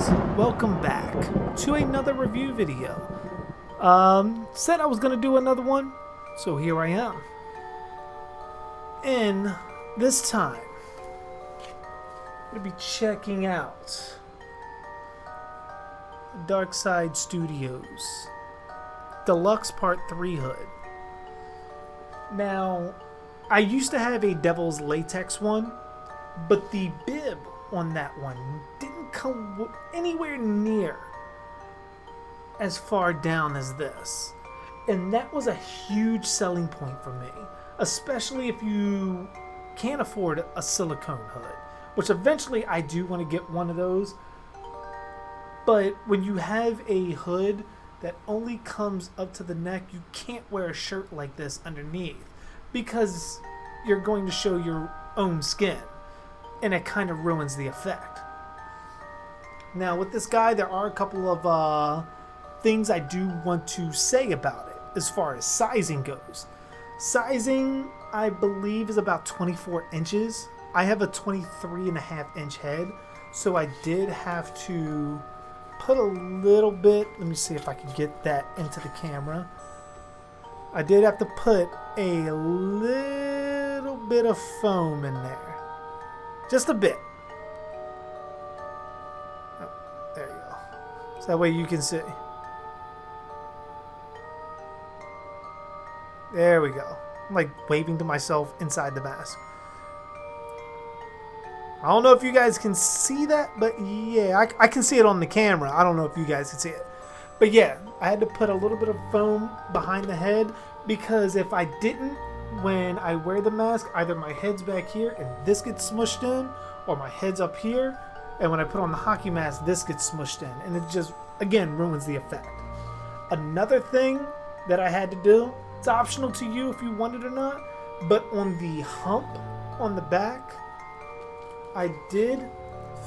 guys, welcome back to another review video. Said I was gonna do another one, so here I am. And this time, I'm gonna be checking out Darkside Studios Deluxe Part 3 hood. Now, I used to have a Devil's Latex one, but the bib on that one didn't come anywhere near as far down as this. And that was a huge selling point for me, especially if you can't afford a silicone hood, which eventually I do want to get one of those. But when you have a hood that only comes up to the neck, you can't wear a shirt like this underneath because you're going to show your own skin, and it kind of ruins the effect. Now with this guy, there are a couple of things I do want to say about it as far as sizing goes. Sizing, I believe, is about 24 inches. I have a 23.5 inch head, so I did have to put a little bit, let me see if I can get that into the camera. I did have to put a little bit of foam in there. Just a bit. Oh, there you go. So that way you can see. There we go. I'm like waving to myself inside the mask. I don't know if you guys can see that, but yeah, I can see it on the camera. I don't know if you guys can see it. But yeah, I had to put a little bit of foam behind the head because if I didn't, when I wear the mask, either my head's back here and this gets smushed in, or my head's up here, and when I put on the hockey mask, this gets smushed in, and it just, again, ruins the effect. Another thing that I had to do, it's optional to you if you want it or not, but on the hump on the back, I did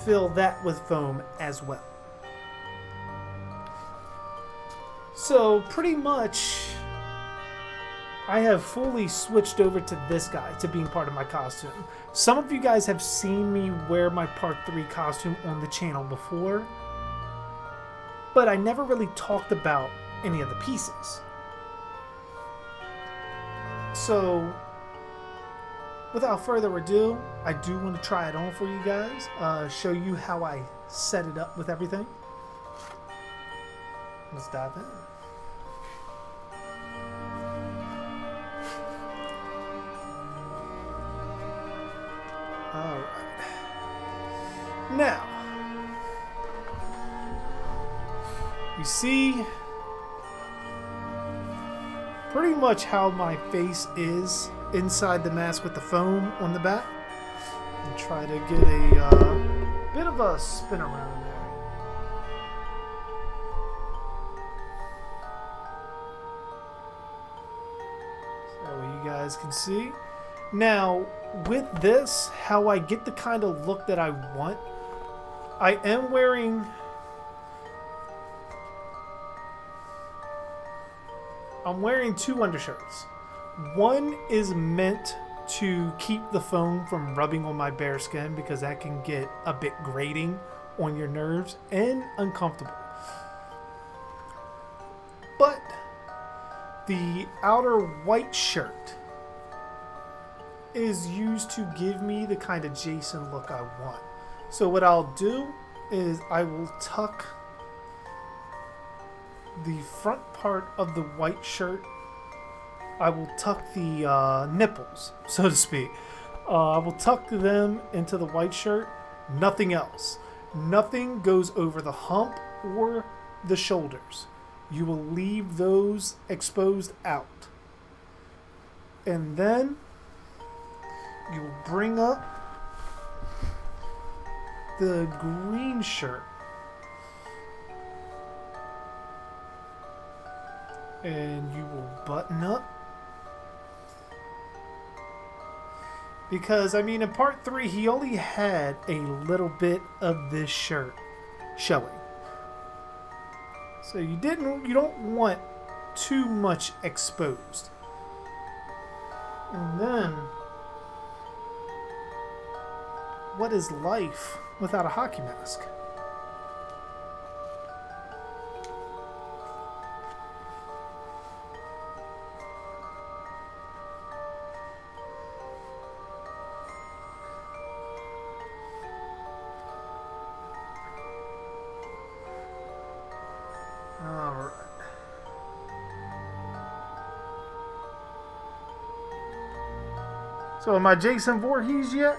fill that with foam as well. So pretty much I have fully switched over to this guy to being part of my costume. Some of you guys have seen me wear my Part 3 costume on the channel before, but I never really talked about any of the pieces. So without further ado, I do want to try it on for you guys, show you how I set it up with everything. Let's dive in. Alright. Now, you see pretty much how my face is inside the mask with the foam on the back. And try to get a bit of a spin around there. So that way you guys can see. Now, with this, how I get the kind of look that I want, I am wearing two undershirts. One is meant to keep the foam from rubbing on my bare skin because that can get a bit grating on your nerves and uncomfortable. But the outer white shirt is used to give me the kind of Jason look I want. So what I'll do is I will tuck the front part of the white shirt. I will tuck the nipples, so to speak. I will tuck them into the white shirt. Nothing else. Nothing goes over the hump or the shoulders. You will leave those exposed out. And then you will bring up the green shirt. And you will button up. Because, I mean, in Part 3, he only had a little bit of this shirt showing. So you don't want too much exposed. And then, what is life without a hockey mask? So am I Jason Voorhees yet?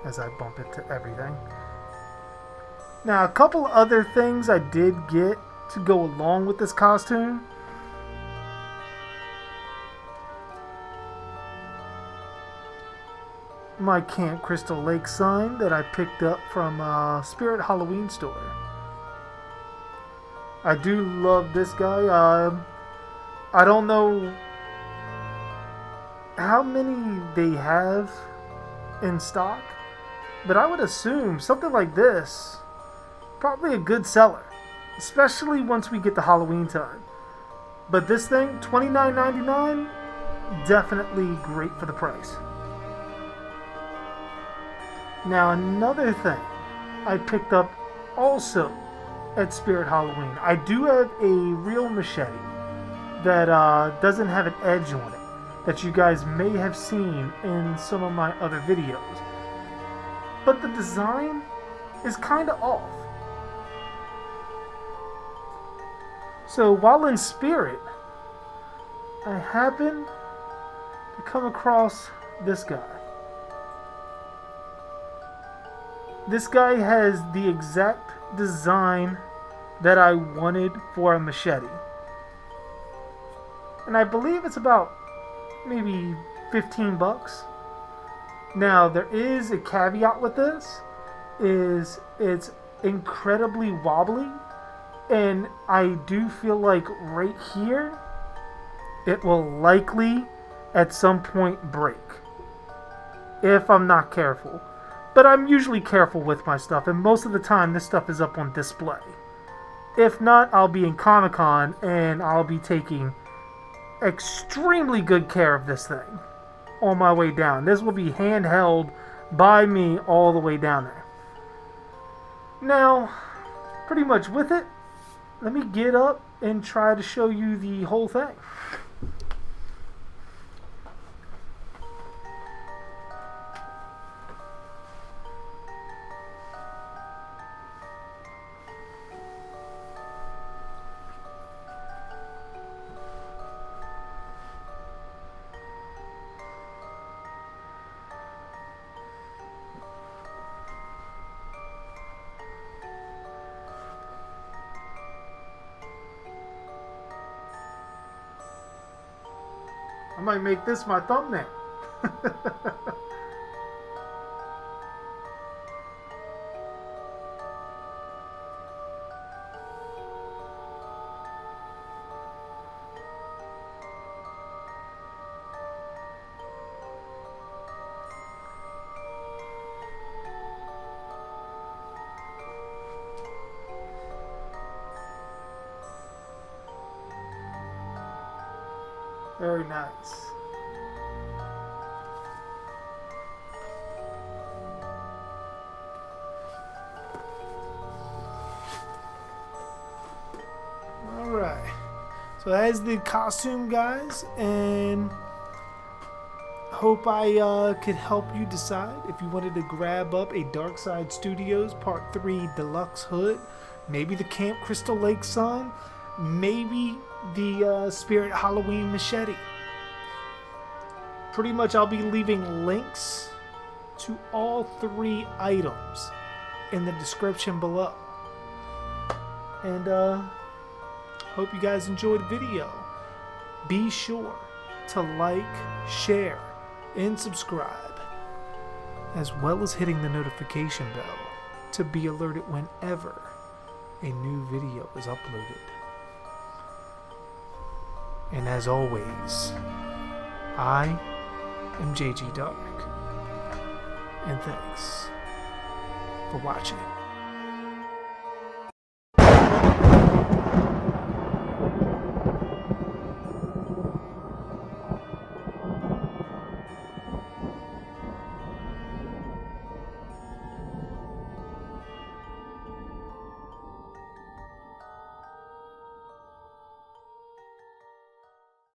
As I bump into everything. Now, a couple other things I did get to go along with this costume. My Camp Crystal Lake sign that I picked up from Spirit Halloween store. I do love this guy. I don't know how many they have in stock, but I would assume something like this, probably a good seller, especially once we get to Halloween time. But this thing, $29.99, definitely great for the price. Now another thing I picked up also at Spirit Halloween. I do have a real machete that doesn't have an edge on it, that you guys may have seen in some of my other videos. But the design is kind of off. So while in Spirit, I happened to come across this guy. This guy has the exact design that I wanted for a machete. And I believe it's about maybe 15 bucks. Now, there is a caveat with this, is it's incredibly wobbly, and I do feel like right here, it will likely at some point break, if I'm not careful. But I'm usually careful with my stuff, and most of the time this stuff is up on display. If not, I'll be in Comic-Con, and I'll be taking extremely good care of this thing on my way down. This will be handheld by me all the way down there. Now, pretty much with it, let me get up and try to show you the whole thing. I might make this my thumbnail. Very nice. Alright. So that is the costume, guys, and hope I could help you decide if you wanted to grab up a Darkside Studios Part 3 Deluxe hood, maybe the Camp Crystal Lake sign, maybe the Spirit Halloween machete. Pretty much I'll be leaving links to all three items in the description below. And hope you guys enjoyed the video. Be sure to like, share, and subscribe, as well as hitting the notification bell to be alerted whenever a new video is uploaded. And as always, I am JG Dark, and thanks for watching.